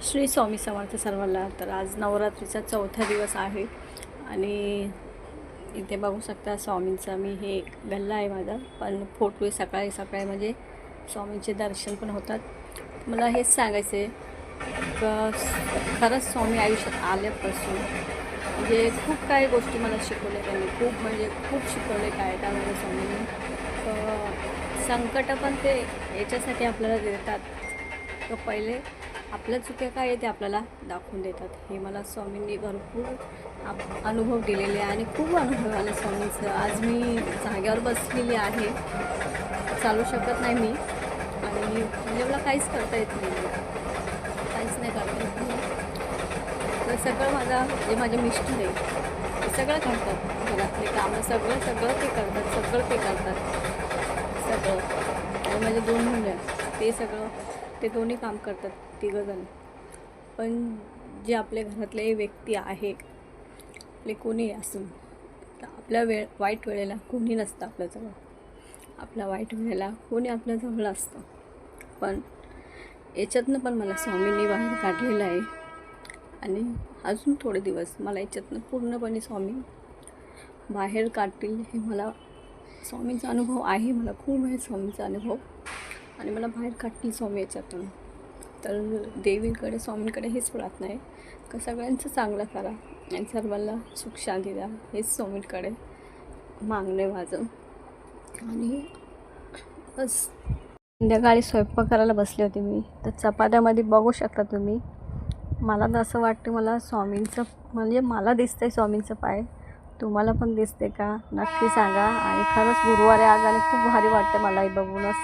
श्री स्वामी समर्थ सर्वांना. तर आज नवरात्रीचा चौथा दिवस आहे आणि इथे बघू शकता स्वामींचा मी हे गल्ला आहे माझा, पण फोटो सकाळी सकाळी म्हणजे स्वामींचे दर्शन पण होतात. मला हेच सांगायचं आहे की खरंच स्वामी आयुष्यात आल्यापासून म्हणजे खूप काही गोष्टी मला शिकवल्या त्यांनी, खूप शिकवले काय त्यामध्ये स्वामींनी. संकट पण ते याच्यासाठी आपल्याला देतात तर पहिले आपल्या चुक्या काय आहे ते आपल्याला दाखवून देतात. हे मला स्वामींनी भरपूर अनुभव दिलेले आहे आणि खूप अनुभव आले स्वामींचं. आज मी जाग्यावर बसलेली आहे, चालू शकत नाही मी आणि म्हणजे मला काहीच करता येत नाही, काहीच नाही करता येत नाही. तर सगळं माझे मिस्टर आहे ते सगळं करतात, घरातले कामं सगळं ते करतात सगळं. आणि माझे 2 मुलं आहेत ते दोन्ही काम करतात, तिघंजण. पण जे आपल्या घरातले व्यक्ती आहे, आपले कोणी असून तर आपल्या वाईट वेळेला कोणी नसतं आपल्याजवळ. आपल्या वाईट वेळेला कोणी आपल्याजवळ असतं. पण याच्यातनं पण मला स्वामींनी बाहेर काढलेलं आहे आणि अजून थोडे दिवस मला याच्यातनं पूर्णपणे स्वामी बाहेर काढतील हे मला स्वामींचा अनुभव आहे. मला खूप आहे स्वामींचा अनुभव आणि मला बाहेर काढतील स्वामी याच्यातून. तर देवीकडे स्वामींकडे हेच प्रार्थना आहे का सगळ्यांचं चांगलं करा आणि सर्वांना सुख शांती द्या, हेच स्वामींकडे मागणं माझं. आणि बस संध्याकाळी स्वयंपाक करायला बसले होते मी, तर चपात्यामध्ये बघू शकता तुम्ही. मला तर असं वाटतं मला स्वामींचं म्हणजे मला दिसतंय स्वामींचं पाय. तुम्हाला पण दिसते का नक्की सांगा. आणि खरंच गुरुवार आहे आज आणि खूप भारी वाटतं मलाही बघूनच.